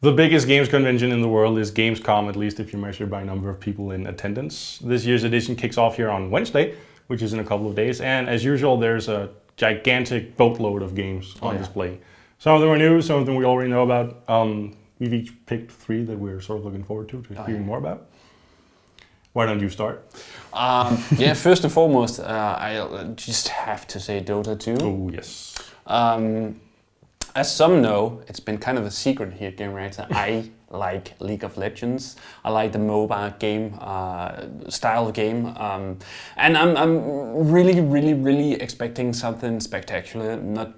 The biggest games convention in the world is Gamescom, at least if you measure by number of people in attendance. This year's edition kicks off here on Wednesday, which is in a couple of days. And as usual, there's a gigantic boatload of games on display. Some of them are new, some of them we already know about. We've each picked 3 that we're sort of looking forward to hearing more about. Why don't you start? First and foremost, I just have to say Dota 2. Oh, yes. As some know, it's been kind of a secret here at Gamereactor. I like League of Legends. I like the mobile game style of game, and I'm really expecting something spectacular. Not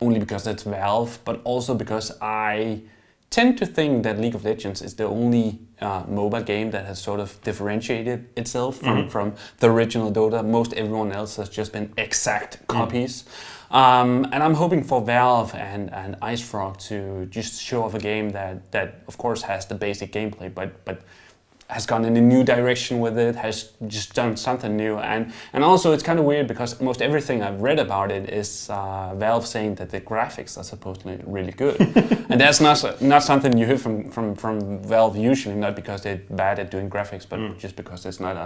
only because it's Valve, but also because I tend to think that League of Legends is the only mobile game that has sort of differentiated itself from the original Dota. Most everyone else has just been exact copies. And I'm hoping for Valve and IceFrog to just show off a game that of course has the basic gameplay, but has gone in a new direction with it, has just done something new. And also it's kind of weird because most everything I've read about it is Valve saying that the graphics are supposedly really good. And that's not something you hear from Valve usually, not because they're bad at doing graphics, but just because it's not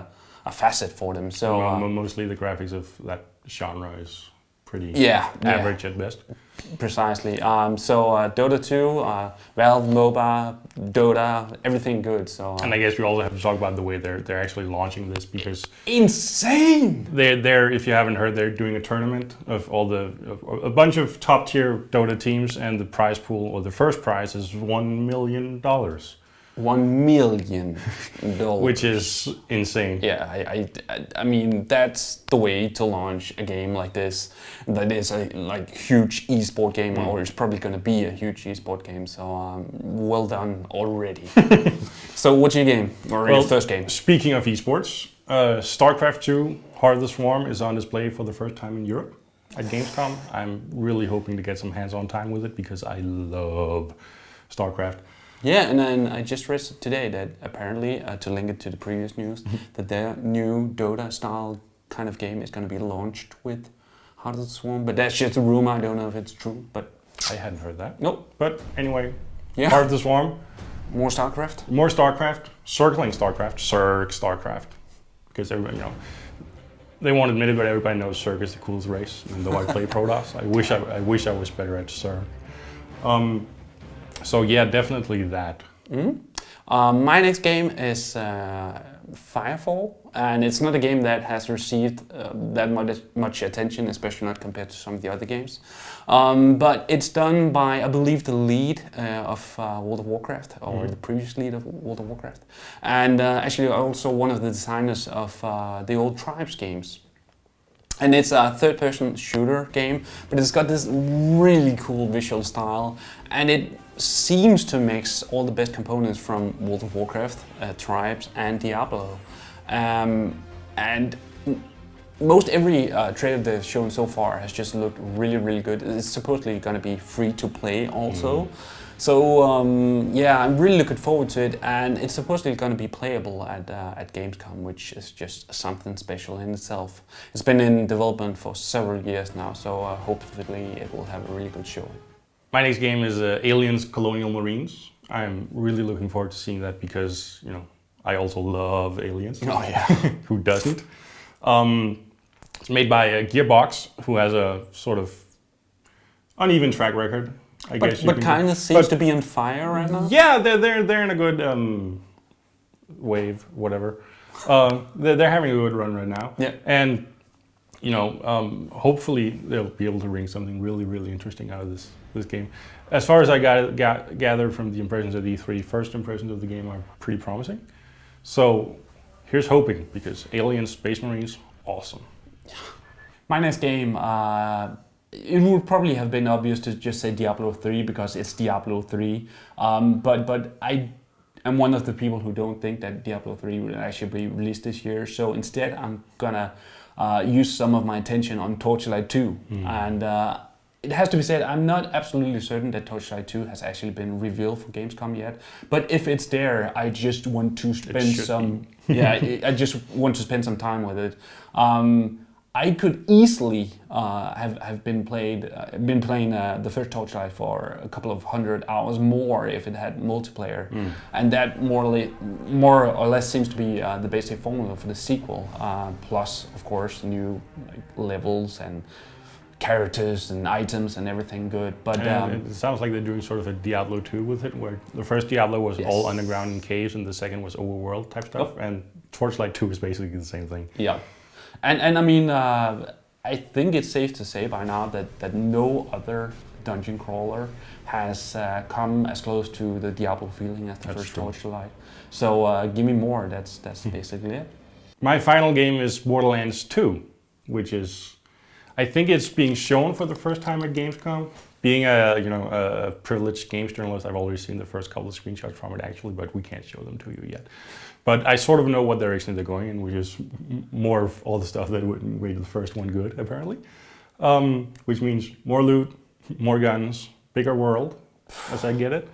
a facet for them. So mostly the graphics of that genre is pretty average at best. Precisely. Dota 2, Valve MOBA, Dota, everything good. So and I guess we also have to talk about the way they're actually launching this, because insane. They're if you haven't heard, they're doing a tournament of a bunch of top tier Dota teams, and the prize pool, or the first prize, is $1 million. $1 million, which is insane. Yeah, I mean that's the way to launch a game like this. That is a huge esport game, or it's probably going to be a huge esport game. So well done already. So what's your game, or your first game? Speaking of esports, Starcraft 2: Heart of the Swarm is on display for the first time in Europe at Gamescom. I'm really hoping to get some hands-on time with it because I love Starcraft. Yeah, and then I just read today that apparently, to link it to the previous news, that their new Dota-style kind of game is going to be launched with Heart of the Swarm. But that's just a rumor. I don't know if it's true. But I hadn't heard that. Nope. But anyway, Heart of the Swarm. More StarCraft. More StarCraft. Circling StarCraft. StarCraft. Because everybody, they won't admit it, but everybody knows Cirque is the coolest race. Even though I play Protoss, I wish I was better at Cirque. So yeah, definitely that. My next game is Firefall, and it's not a game that has received that much attention, especially not compared to some of the other games. But it's done by, I believe, the lead of World of Warcraft, or the previous lead of World of Warcraft, and actually also one of the designers of the old Tribes games. And it's a third-person shooter game, but it's got this really cool visual style, and it seems to mix all the best components from World of Warcraft, Tribes, and Diablo. And most every trailer they've shown so far has just looked really good. It's supposedly going to be free to play also. So I'm really looking forward to it, and it's supposedly going to be playable at Gamescom, which is just something special in itself. It's been in development for several years now, so hopefully it will have a really good showing. My next game is Aliens Colonial Marines. I'm really looking forward to seeing that because, I also love Aliens. Oh yeah. Who doesn't? It's made by Gearbox, who has a sort of uneven track record. But kind of seems to be on fire right now. Yeah, they're in a good wave, whatever. They're having a good run right now. Yeah. And hopefully they'll be able to wring something really interesting out of this game. As far as I gathered from the impressions of E3, first impressions of the game are pretty promising. So here's hoping, because Aliens, Space Marines, awesome. My next game. It would probably have been obvious to just say Diablo 3 because it's Diablo 3, but I am one of the people who don't think that Diablo 3 will actually be released this year. So instead, I'm gonna use some of my attention on Torchlight 2, and it has to be said, I'm not absolutely certain that Torchlight 2 has actually been revealed for Gamescom yet. But if it's there, I just want to spend I just want to spend some time with it. I could easily have been playing the first Torchlight for a couple of 100 hours more if it had multiplayer, and that more or less seems to be the basic formula for the sequel. Plus, of course, new levels and characters and items and everything good. But it sounds like they're doing sort of a Diablo 2 with it, where the first Diablo was all underground in caves, and the second was overworld type stuff, and Torchlight 2 is basically the same thing. Yeah. And I mean, I think it's safe to say by now that no other dungeon crawler has come as close to the Diablo feeling as the first Torchlight. So give me more. That's basically it. My final game is Borderlands 2, which is, I think it's being shown for the first time at Gamescom. Being a privileged games journalist, I've already seen the first couple of screenshots from it actually, but we can't show them to you yet. But I sort of know what direction they're going in, which is more of all the stuff that made the first one good, apparently. Which means more loot, more guns, bigger world, as I get it.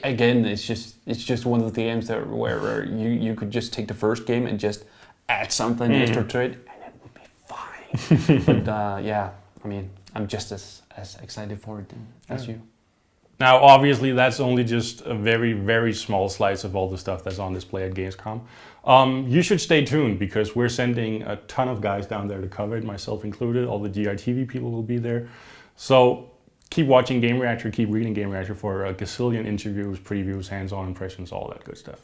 Again, it's just one of the games that where you could just take the first game and just add something extra to it, and it would be fine. But yeah, I mean, I'm just as excited for it as you. Now, obviously, that's only just a very, very small slice of all the stuff that's on display at Gamescom. You should stay tuned because we're sending a ton of guys down there to cover it, myself included. All the GRTV people will be there. So keep watching Gamereactor, keep reading Gamereactor for a gazillion interviews, previews, hands-on impressions, all that good stuff.